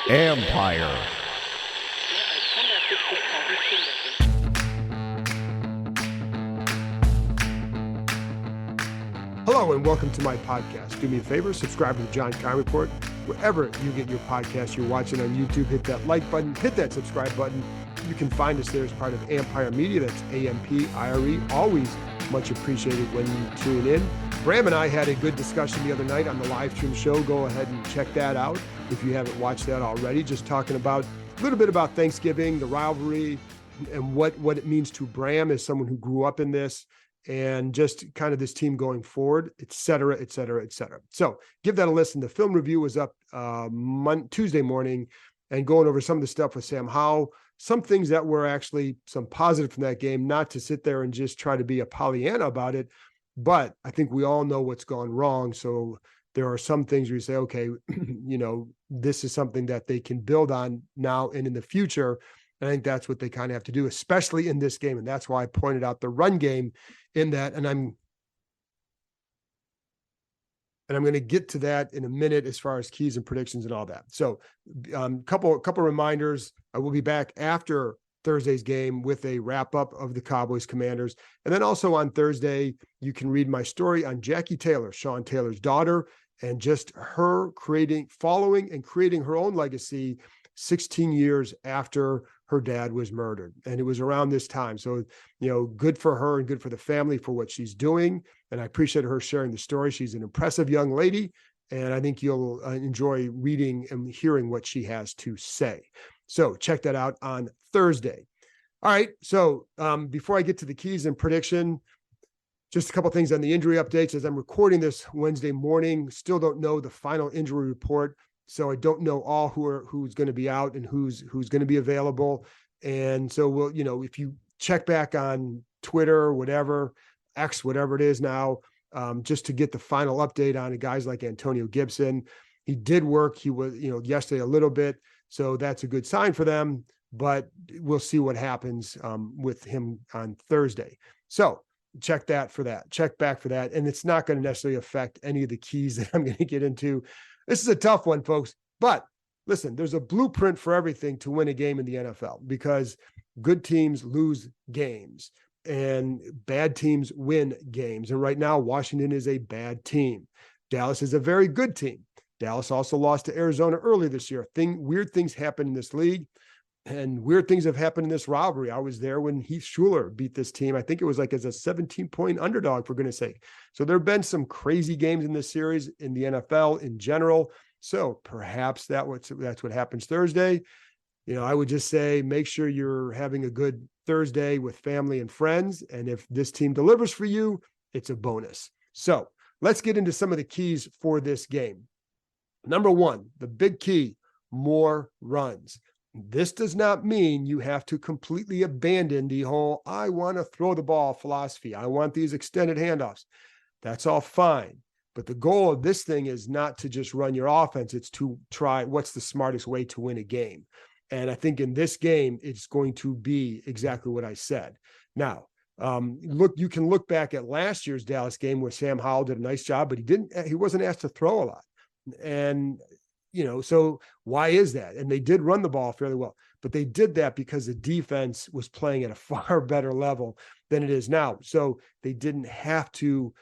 Empire. Hello and welcome to my podcast. Do me a favor, subscribe to the John Keim Report. Wherever you get your podcast, you're watching on YouTube, hit that like button, hit that subscribe button. You can find us there as part of Empire Media. That's AMPIRE. Always much appreciated when you tune in. Bram and I had a good discussion the other night on the live stream show. Go ahead and check that out if you haven't watched that already. Just talking about a little bit about Thanksgiving, the rivalry, and what it means to Bram as someone who grew up in this, and just kind of this team going forward, et cetera, et cetera, et cetera. So give that a listen. The film review was up Tuesday morning and going over some of the stuff with Sam Howell, some things that were actually some positive from that game, not to sit there and just try to be a Pollyanna about it, but I think we all know what's gone wrong. So there are some things where you say, okay, this is something that they can build on now and in the future. And I think that's what they kind of have to do, especially in this game. And that's why I pointed out the run game in that. And I'm going to get to that in a minute as far as keys and predictions and all that. So couple reminders. I will be back after Thursday's game with a wrap up of the Cowboys Commanders. And then also on Thursday, you can read my story on Jackie Taylor, Sean Taylor's daughter, and just her following and creating her own legacy 16 years after her dad was murdered. And it was around this time. So, good for her and good for the family for what she's doing. And I appreciate her sharing the story. She's an impressive young lady. And I think you'll enjoy reading and hearing what she has to say. So check that out on Thursday. All right. So before I get to the keys and prediction, just a couple things on the injury updates. As I'm recording this Wednesday morning, still don't know the final injury report. So I don't know all who's going to be out and who's going to be available. And so we'll, if you check back on Twitter, whatever, X, whatever it is now, just to get the final update on guys like Antonio Gibson. He did work. He was, yesterday a little bit. So that's a good sign for them, but we'll see what happens with him on Thursday. So check back for that. And it's not going to necessarily affect any of the keys that I'm going to get into. This is a tough one, folks, but listen, there's a blueprint for everything to win a game in the NFL, because good teams lose games and bad teams win games. And right now, Washington is a bad team. Dallas is a very good team. Dallas also lost to Arizona early this year. Weird things happen in this league, and weird things have happened in this rivalry. I was there when Heath Schuler beat this team. I think it was like as a 17-point underdog, for goodness sake. So there have been some crazy games in this series in the NFL in general. So perhaps that's what happens Thursday. I would just say, make sure you're having a good Thursday with family and friends. And if this team delivers for you, it's a bonus. So let's get into some of the keys for this game. Number one, the big key, more runs. This does not mean you have to completely abandon the whole, I want to throw the ball philosophy. I want these extended handoffs. That's all fine. But the goal of this thing is not to just run your offense. It's to try what's the smartest way to win a game. And I think in this game, it's going to be exactly what I said. Now, you can look back at last year's Dallas game where Sam Howell did a nice job, but he wasn't asked to throw a lot. And, so why is that? And they did run the ball fairly well, but they did that because the defense was playing at a far better level than it is now. So they didn't have to,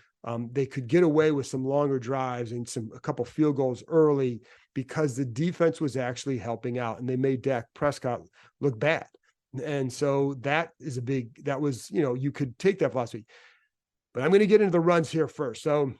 they could get away with some longer drives and a couple field goals early because the defense was actually helping out, and they made Dak Prescott look bad. And so that was, you could take that philosophy, but I'm going to get into the runs here first. So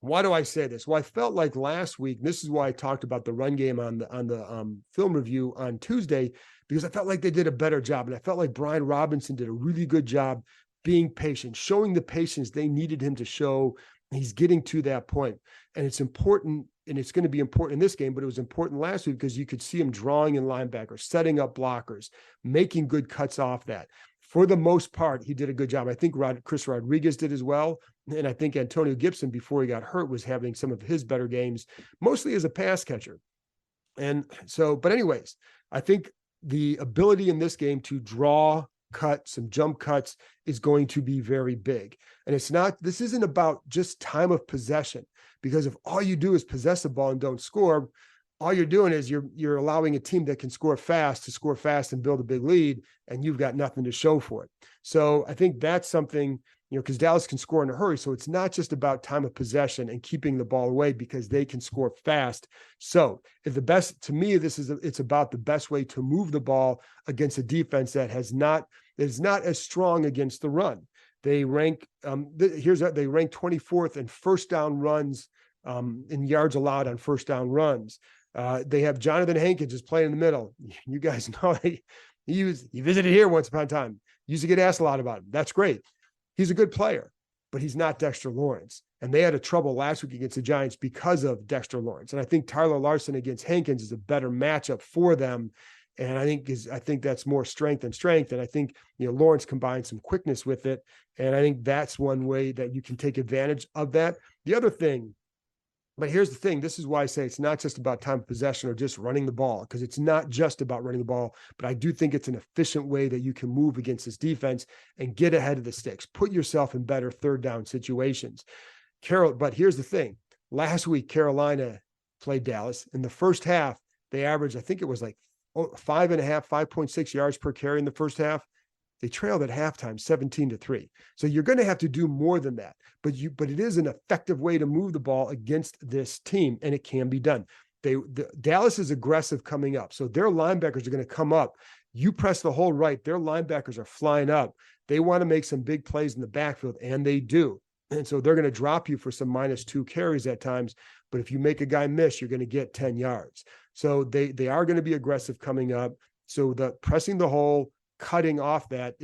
why do I say this? Well, I felt like last week, this is why I talked about the run game on the film review on Tuesday, because I felt like they did a better job. And I felt like Brian Robinson did a really good job being patient, showing the patience they needed him to show. He's getting to that point. And it's important, and it's going to be important in this game, but it was important last week because you could see him drawing in linebackers, setting up blockers, making good cuts off that. For the most part, he did a good job. I think Chris Rodriguez did as well. And I think Antonio Gibson, before he got hurt, was having some of his better games, mostly as a pass catcher. And so, but anyways, I think the ability in this game to draw cut, some jump cuts is going to be very big. And this isn't about just time of possession, because if all you do is possess the ball and don't score, all you're doing is you're allowing a team that can score fast to score fast and build a big lead, and you've got nothing to show for it. So I think that's something, because Dallas can score in a hurry. So it's not just about time of possession and keeping the ball away, because they can score fast. So if to me, it's about the best way to move the ball against a defense that is not as strong against the run. They rank, they rank 24th in first down runs, in yards allowed on first down runs. They have Jonathan Hankins just playing in the middle. You guys know he visited here once upon a time. Used to get asked a lot about him. That's great. He's a good player, but he's not Dexter Lawrence. And they had a trouble last week against the Giants because of Dexter Lawrence. And I think Tyler Larson against Hankins is a better matchup for them. And I think that's more strength and strength. And I think, Lawrence combines some quickness with it. And I think that's one way that you can take advantage of that. The other thing, but here's the thing, this is why I say it's not just about time of possession or just running the ball, because it's not just about running the ball, but I do think it's an efficient way that you can move against this defense and get ahead of the sticks, put yourself in better third down situations. But here's the thing. Last week, Carolina played Dallas. In the first half, they averaged, I think it was like 5.6 yards per carry in the first half. They trailed at halftime 17-3. So you're going to have to do more than that. But it is an effective way to move the ball against this team, and it can be done. Dallas is aggressive coming up. So their linebackers are going to come up. You press the hole right, their linebackers are flying up. They want to make some big plays in the backfield, and they do. And so they're going to drop you for some -2 carries at times. But if you make a guy miss, you're going to get 10 yards. So they are going to be aggressive coming up. So the pressing the hole, cutting off that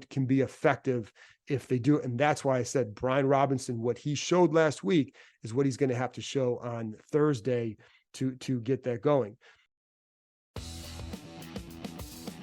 can be effective if they do it. And that's why I said Brian Robinson, what he showed last week is what he's going to have to show on Thursday to get that going.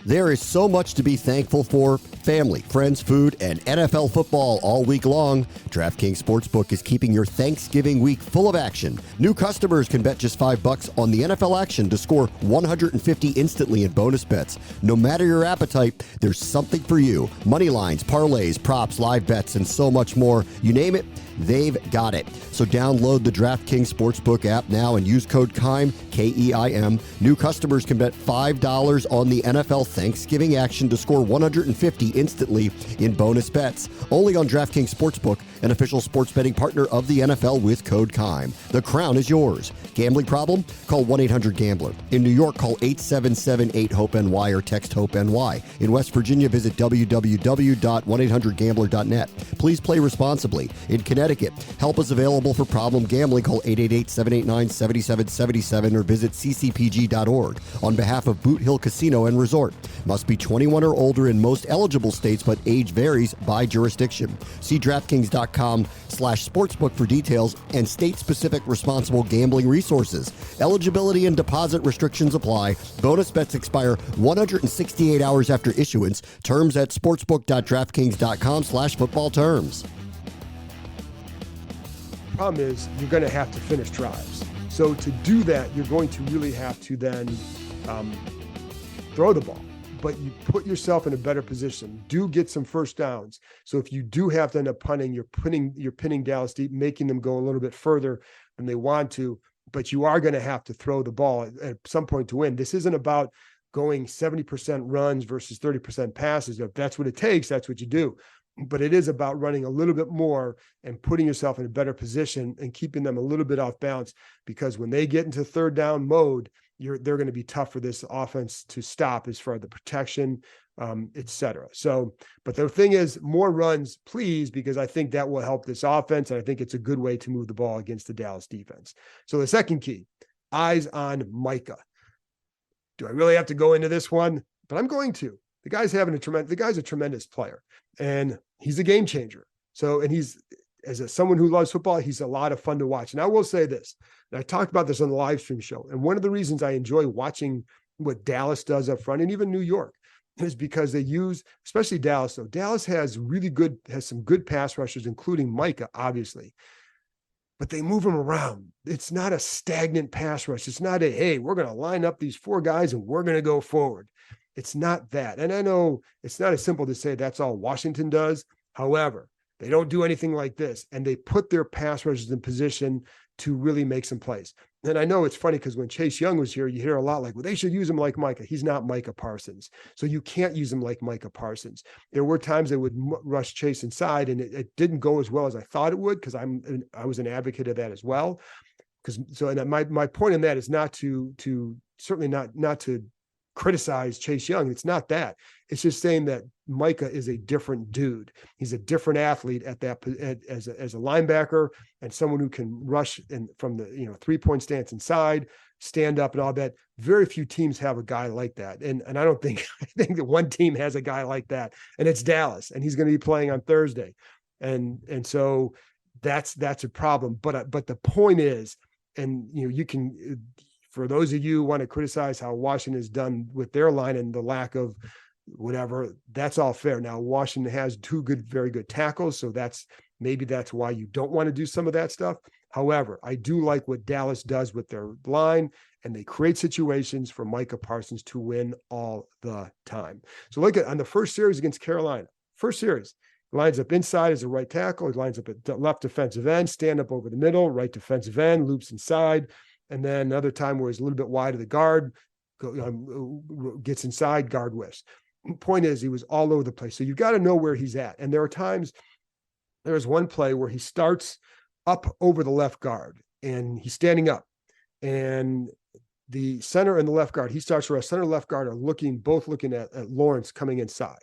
There is so much to be thankful for: family, friends, food, and NFL football all week long. DraftKings Sportsbook is keeping your Thanksgiving week full of action. New customers can bet just $5 on the NFL action to score $150 instantly in bonus bets. No matter your appetite, there's something for you. Money lines, parlays, props, live bets, and so much more. You name it, they've got it. So download the DraftKings Sportsbook app now and use code KEIM, K-E-I-M. New customers can bet $5 on the NFL Thanksgiving action to score $150 instantly in bonus bets. Only on DraftKings Sportsbook, an official sports betting partner of the NFL with code KEIM. The crown is yours. Gambling problem? Call 1-800-GAMBLER. In New York, call 877-8-HOPE-NY or text HOPE-NY. In West Virginia, visit www.1800gambler.net. Please play responsibly. In Connecticut, help is available for problem gambling. Call 888-789-7777 or visit ccpg.org. On behalf of Boot Hill Casino and Resort, must be 21 or older in most eligible states, but age varies by jurisdiction. See DraftKings.com/sportsbook for details and state-specific responsible gambling resources. Eligibility and deposit restrictions apply. Bonus bets expire 168 hours after issuance. Terms at sportsbook.draftkings.com/football terms. Problem is you're going to have to finish drives. So to do that, you're going to really have to then throw the ball, but you put yourself in a better position. Do get some first downs. So if you do have to end up punting, you're pinning Dallas deep, making them go a little bit further than they want to, but you are going to have to throw the ball at some point to win. This isn't about going 70% runs versus 30% passes. If that's what it takes, that's what you do. But it is about running a little bit more and putting yourself in a better position and keeping them a little bit off balance, because when they get into third down mode, they're going to be tough for this offense to stop as far as the protection, et cetera. So, but the thing is, more runs, please, because I think that will help this offense. And I think it's a good way to move the ball against the Dallas defense. So the second key, eyes on Micah. Do I really have to go into this one? But I'm going to. The guy's a tremendous player, and he's a game changer. So, and someone who loves football, he's a lot of fun to watch. And I will say this, and I talked about this on the live stream show, and one of the reasons I enjoy watching what Dallas does up front, and even New York, is because they use, especially Dallas, though. Dallas has some good pass rushers, including Micah, obviously. But they move him around. It's not a stagnant pass rush. It's not hey, we're going to line up these 4 guys and we're going to go forward. It's not that. And I know it's not as simple to say that's all Washington does. However, they don't do anything like this, and they put their pass rushers in position to really make some plays. And I know it's funny because when Chase Young was here, you hear a lot like, well, they should use him like Micah. He's not Micah Parsons. So you can't use him like Micah Parsons. There were times they would rush Chase inside, and it didn't go as well as I thought it would, because I was an advocate of that as well. And my point in that is not to certainly not to criticize Chase Young. It's not that. It's just saying that Micah is a different dude. He's a different athlete as a linebacker, and someone who can rush from the 3-point stance inside, stand up and all that. Very few teams have a guy like that. And I don't think I think that one team has a guy like that, and it's Dallas, and he's going to be playing on Thursday. And so that's a problem. But the point is, and you can, for those of you who want to criticize how Washington has done with their line and the lack of whatever, that's all fair. Now, Washington has two very good tackles, so that's why you don't want to do some of that stuff. However, I do like what Dallas does with their line, and they create situations for Micah Parsons to win all the time. So look at on the first series against Carolina. First series, lines up inside as a right tackle. He lines up at the left defensive end, stand up over the middle, right defensive end, loops inside. And then another time where he's a little bit wide of the guard, gets inside, guard whiffs. Point is, he was all over the place. So you've got to know where he's at. And there are times, there's one play where he starts up over the left guard, and he's standing up. And the center and the left guard, he starts where center and left guard are both looking at Lawrence coming inside.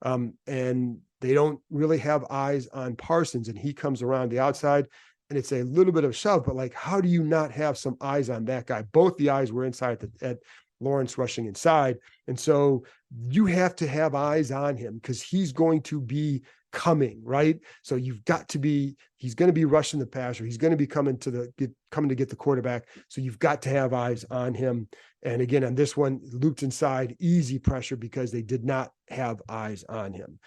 And they don't really have eyes on Parsons, and he comes around the outside. And it's a little bit of shove, but like, how do you not have some eyes on that guy? Both the eyes were inside at Lawrence rushing inside. And so you have to have eyes on him, because he's going to be coming, right? So he's going to be rushing the passer. He's going to be coming to get the quarterback. So you've got to have eyes on him. And again, on this one, looped inside, easy pressure, because they did not have eyes on him.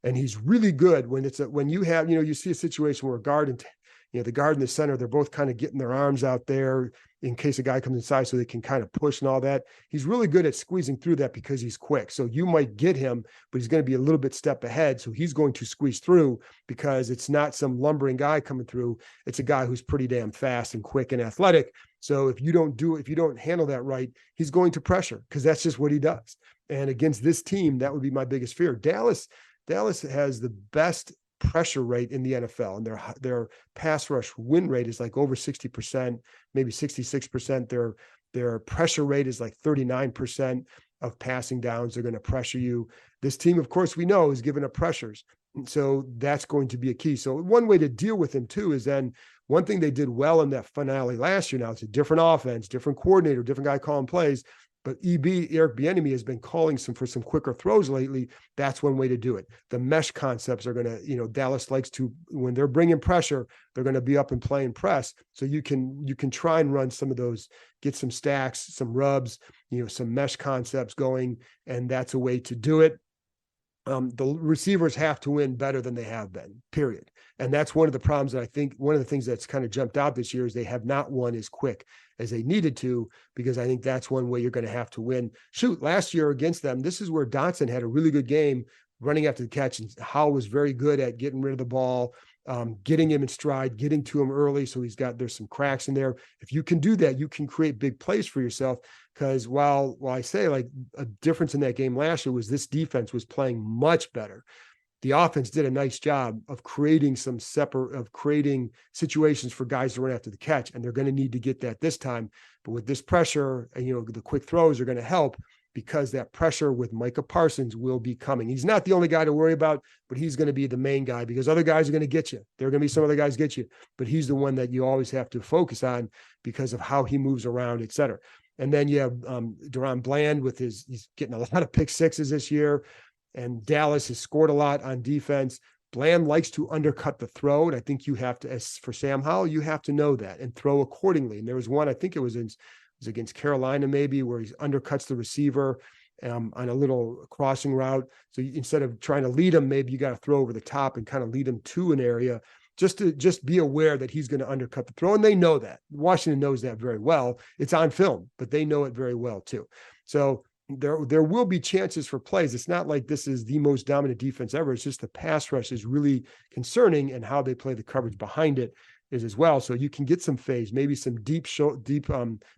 And he's really good when you have, you see a situation where the guard and the center, they're both kind of getting their arms out there in case a guy comes inside so they can kind of push and all that. He's really good at squeezing through that because he's quick. So you might get him, but he's going to be a little bit step ahead. So he's going to squeeze through because it's not some lumbering guy coming through. It's a guy who's pretty damn fast and quick and athletic. So if you don't handle that right, he's going to pressure, because that's just what he does. And against this team, that would be my biggest fear. Dallas has the best pressure rate in the NFL, and their pass rush win rate is like over 60%, maybe 66%. Their pressure rate is like 39% of passing downs. They're going to pressure you. This team, of course, we know is giving up pressures. And so that's going to be a key. So one way to deal with him too is then one thing they did well in that finale last year. Now it's a different offense, different coordinator, different guy calling plays. But Eric Bieniemy has been calling for some quicker throws lately. That's one way to do it. The mesh concepts are going to, Dallas likes to, when they're bringing pressure, they're going to be up and playing press. So you can try and run some of those, get some stacks, some rubs, some mesh concepts going, and that's a way to do it. The receivers have to win better than they have been, period. And that's one of the problems that I think one of the things that's kind of jumped out this year is they have not won as quick as they needed to, because I think that's one way you're going to have to win. Shoot, last year against them, this is where Dotson had a really good game running after the catch, and Howell was very good at getting rid of the ball, getting him in stride, getting to him early. So there's some cracks in there. If you can do that, you can create big plays for yourself. Because while I say like a difference in that game last year was this defense was playing much better, the offense did a nice job of creating creating situations for guys to run after the catch. And they're going to need to get that this time. But with this pressure and, the quick throws are going to help, because that pressure with Micah Parsons will be coming. He's not the only guy to worry about, but he's going to be the main guy, because other guys are going to get you. There are going to be some other guys get you, but he's the one that you always have to focus on because of how he moves around, et cetera. And then you have DaRon Bland he's getting a lot of pick sixes this year, and Dallas has scored a lot on defense. Bland likes to undercut the throw, and I think you have to, as for Sam Howell, you have to know that and throw accordingly. And there was one, I think it was against Carolina maybe, where he undercuts the receiver on a little crossing route. So instead of trying to lead him, maybe you got to throw over the top and kind of lead him to an area, just be aware that he's going to undercut the throw. And they know that. Washington knows that very well. It's on film, but they know it very well too. So there will be chances for plays. It's not like this is the most dominant defense ever. It's just the pass rush is really concerning, and how they play the coverage behind it is as well. So you can get some phase, maybe some deep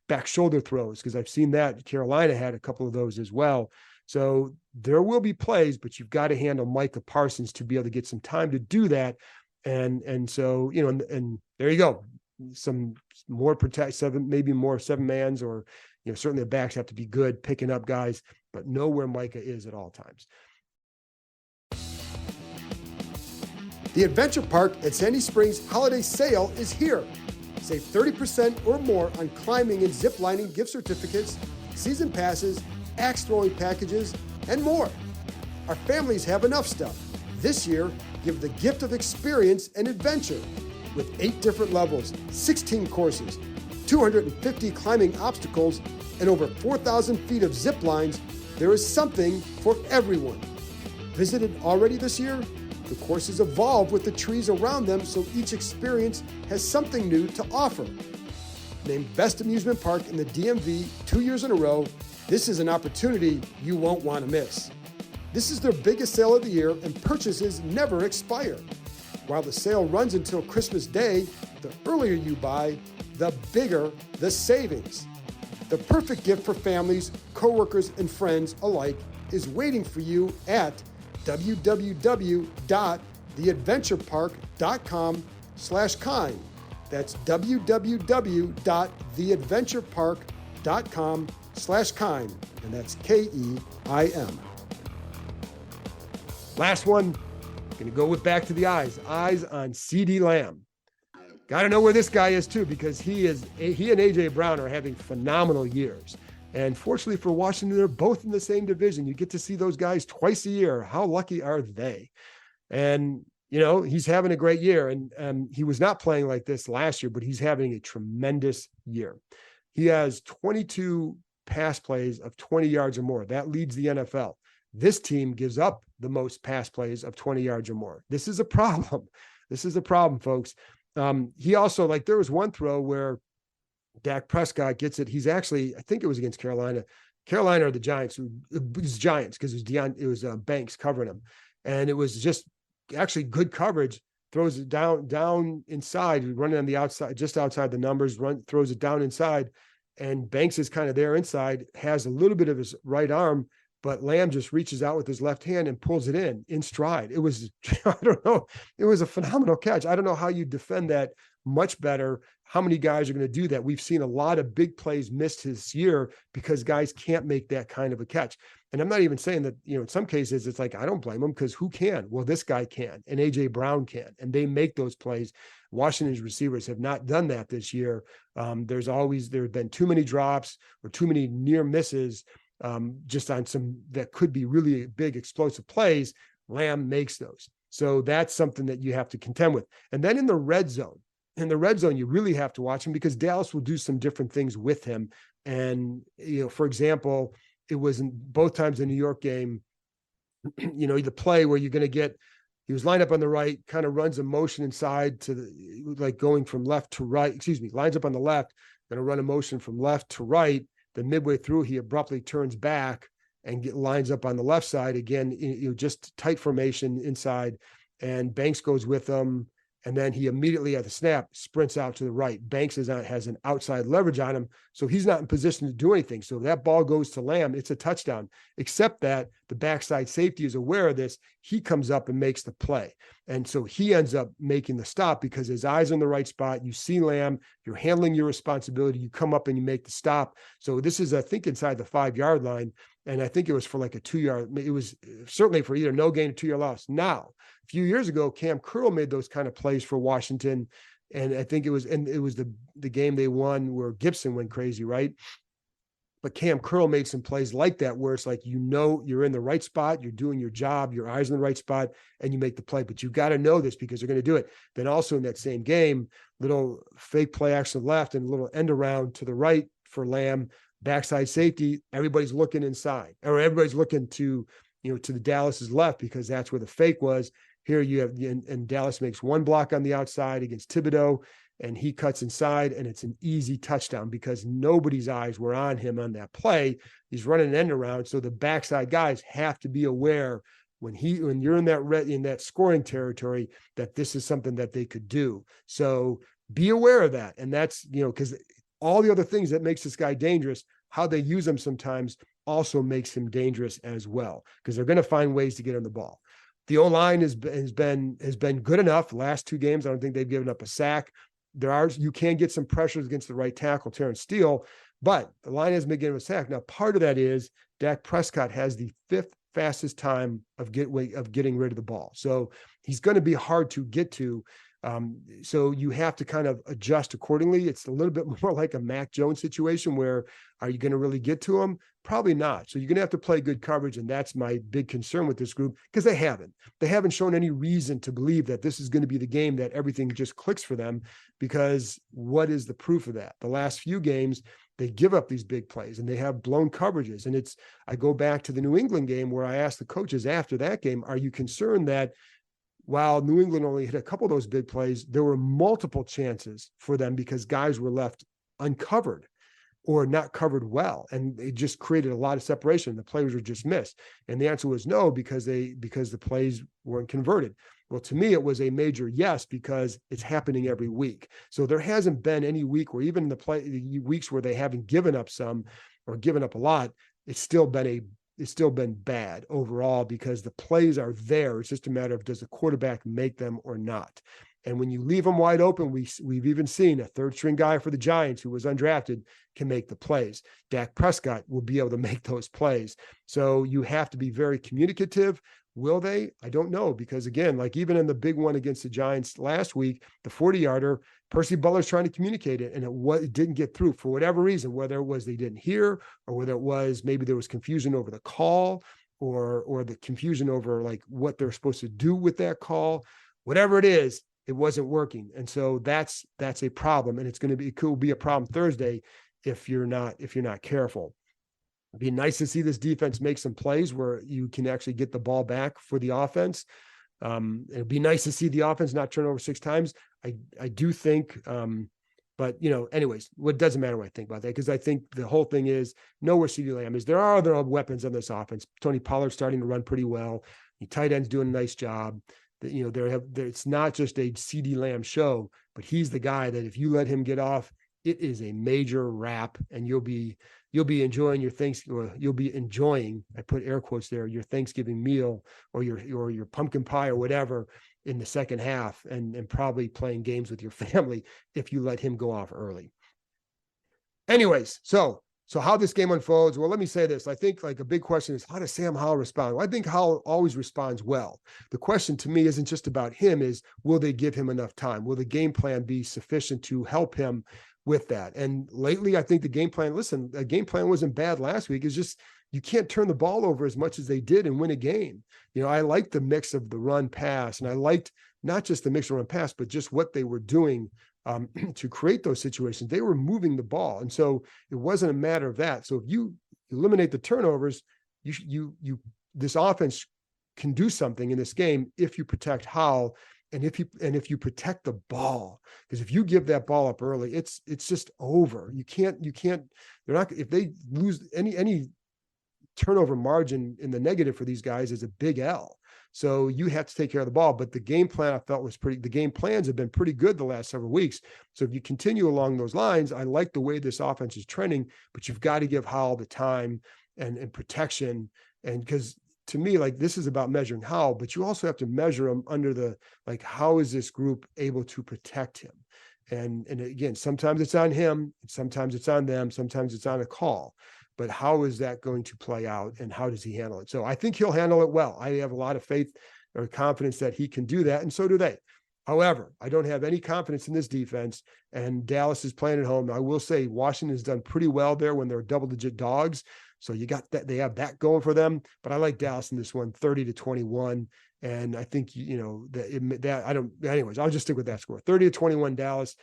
back shoulder throws, because I've seen that Carolina had a couple of those as well. So there will be plays, but you've got to handle Micah Parsons to be able to get some time to do that. And so, and there you go. Some more maybe more 7-mans, or certainly the backs have to be good picking up guys, but know where Micah is at all times. The Adventure Park at Sandy Springs holiday sale is here. Save 30% or more on climbing and zip lining gift certificates, season passes, axe throwing packages, and more. Our families have enough stuff. This year, give the gift of experience and adventure. With 8 different levels, 16 courses, 250 climbing obstacles, and over 4,000 feet of zip lines, there is something for everyone. Visited already this year? The courses evolve with the trees around them, so each experience has something new to offer. Named Best Amusement Park in the DMV 2 years in a row, this is an opportunity you won't want to miss. This is their biggest sale of the year, and purchases never expire. While the sale runs until Christmas Day, the earlier you buy, the bigger the savings. The perfect gift for families, coworkers, and friends alike is waiting for you at www.theadventurepark.com/kind. That's www.theadventurepark.com/kind. And that's KEIM. Last one, going to go back to the eyes. Eyes on CeeDee Lamb. Got to know where this guy is too, because he and AJ Brown are having phenomenal years. And fortunately for Washington, they're both in the same division. You get to see those guys twice a year. How lucky are they? And, he's having a great year. And he was not playing like this last year, but he's having a tremendous year. He has 22 pass plays of 20 yards or more. That leads the NFL. This team gives up the most pass plays of 20 yards or more. This is a problem. This is a problem, folks. He also, there was one throw where Dak Prescott gets it. He's actually, I think it was against Carolina. Carolina or the Giants. It was Giants, because it was Banks covering him. And it was just actually good coverage. Throws it down inside, running on the outside, just outside the numbers, throws it down inside. And Banks is kind of there inside, has a little bit of his right arm, but Lamb just reaches out with his left hand and pulls it in stride. It was, I don't know, it was a phenomenal catch. I don't know how you defend that much better. How many guys are going to do that? We've seen a lot of big plays missed this year because guys can't make that kind of a catch. And I'm not even saying that, in some cases it's like, I don't blame them, because who can? Well, this guy can, and AJ Brown can, and they make those plays. Washington's receivers have not done that this year. There have been too many drops or too many near misses. Just on some that could be really big explosive plays. Lamb makes those. So that's something that you have to contend with. And then in the red zone, you really have to watch him, because Dallas will do some different things with him. And, for example, it was in both times in the New York game, the play where you're going to get, he was lined up on the right, kind of runs a motion inside to going from left to right, lines up on the left, going to run a motion from left to right. Then midway through, he abruptly turns back and lines up on the left side again, just tight formation inside, and Banks goes with him. And then he immediately at the snap sprints out to the right. Banks has an outside leverage on him, so he's not in position to do anything. So that ball goes to Lamb. It's a touchdown, except that the backside safety is aware of this. He comes up and makes the play. And so he ends up making the stop because his eyes are in the right spot. You see Lamb, you're handling your responsibility. You come up and you make the stop. So this is, I think, inside the 5-yard line. And I think it was for like a 2-yard. It was certainly for either no gain or 2-yard loss. Now, a few years ago, Cam Curl made those kind of plays for Washington. And I think it was the game they won where Gibson went crazy, right? But Cam Curl made some plays like that where it's like, you're in the right spot, you're doing your job, your eyes in the right spot, and you make the play. But you got to know this because they're going to do it. Then also in that same game, little fake play action left and a little end around to the right for Lamb, backside safety. Everybody's looking inside, or everybody's looking to the Dallas's left, because that's where the fake was. Here you have, and Dallas makes one block on the outside against Thibodeau, and he cuts inside, and it's an easy touchdown because nobody's eyes were on him on that play. He's running an end around, so the backside guys have to be aware when you're in that scoring territory that this is something that they could do. So be aware of that, and that's because all the other things that makes this guy dangerous, how they use him sometimes also makes him dangerous as well, because they're going to find ways to get him the ball. The O-line has been good enough. The last 2 games, I don't think they've given up a sack. You can get some pressures against the right tackle, Terrence Steele, but the line hasn't been getting a sack. Now, part of that is Dak Prescott has the 5th fastest time of getting rid of the ball. So he's going to be hard to get to. So you have to kind of adjust accordingly. It's a little bit more like a Mac Jones situation where are you going to really get to him? Probably not. So you're going to have to play good coverage. And that's my big concern with this group, because they haven't shown any reason to believe that this is going to be the game that everything just clicks for them, because what is the proof of that? The last few games, they give up these big plays and they have blown coverages. And I go back to the New England game where I asked the coaches after that game, are you concerned that while New England only hit a couple of those big plays, there were multiple chances for them because guys were left uncovered or not covered well, and it just created a lot of separation. The players were just missed. And the answer was no, because the plays weren't converted. Well, to me, it was a major yes, because it's happening every week. So there hasn't been any week where, even the weeks where they haven't given up some or given up a lot, it's still been bad overall, because the plays are there. It's just a matter of, does the quarterback make them or not? And when you leave them wide open, we've even seen a 3rd-string guy for the Giants who was undrafted can make the plays. Dak Prescott will be able to make those plays. So you have to be very communicative. Will they? I don't know, because again, like even in the big one against the Giants last week, the 40-yarder, Percy Butler's trying to communicate it, and it didn't get through for whatever reason, whether it was they didn't hear, or whether it was maybe there was confusion over the call, or the confusion over like what they're supposed to do with that call. Whatever it is, it wasn't working. And so that's a problem. And it could be a problem Thursday if you're not careful. It'd be nice to see this defense make some plays where you can actually get the ball back for the offense. It'd be nice to see the offense not turn over 6 times. I do think, but anyways, what doesn't matter what I think about that, because I think the whole thing is know where CeeDee Lamb is. There are other weapons on this offense. Tony Pollard's starting to run pretty well. The tight end's doing a nice job. It's not just a CeeDee Lamb show, but he's the guy that if you let him get off, it is a major wrap, and you'll be enjoying you'll be enjoying, I put air quotes there, your Thanksgiving meal or your pumpkin pie or whatever in the second half, and probably playing games with your family if you let him go off early. Anyways, so how this game unfolds, well, let me say this. I think like a big question is, how does Sam Howell respond? Well, I think Howell always responds well. The question to me isn't just about him, is will they give him enough time? Will the game plan be sufficient to help him with that? And lately, I think the game plan wasn't bad last week. It's just, you can't turn the ball over as much as they did and win a game. I liked the mix of the run pass, and I liked not just the mix of run pass, but just what they were doing to create those situations. They were moving the ball. And so it wasn't a matter of that. So if you eliminate the turnovers, this offense can do something in this game if you protect Howell and if you protect the ball. Because if you give that ball up early, it's just over. If they lose any turnover margin in the negative for these guys is a big L. So you have to take care of the ball. But the game plan, I felt, the game plans have been pretty good the last several weeks. So if you continue along those lines, I like the way this offense is trending, but you've got to give Howell the time and protection. And because to me, like, this is about measuring Howell, but you also have to measure him under how is this group able to protect him? And again, sometimes it's on him, sometimes it's on them, sometimes it's on a call. But how is that going to play out, and how does he handle it? So I think he'll handle it well. I have a lot of faith or confidence that he can do that, and so do they. However, I don't have any confidence in this defense, and Dallas is playing at home. I will say Washington's done pretty well there when they're double-digit dogs. So you got that, they have that going for them. But I like Dallas in this one, 30-21. And I think, anyways, I'll just stick with that score, 30-21 Dallas.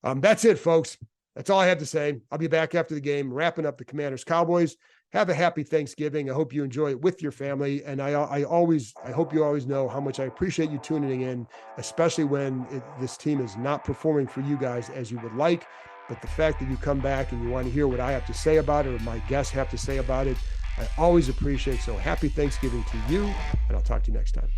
That's it, folks. That's all I have to say. I'll be back after the game, wrapping up the Commanders Cowboys. have a happy Thanksgiving. I hope you enjoy it with your family. And I hope you always know how much I appreciate you tuning in, especially when this team is not performing for you guys as you would like. But the fact that you come back and you want to hear what I have to say about it, or my guests have to say about it, I always appreciate it. So happy Thanksgiving to you, and I'll talk to you next time.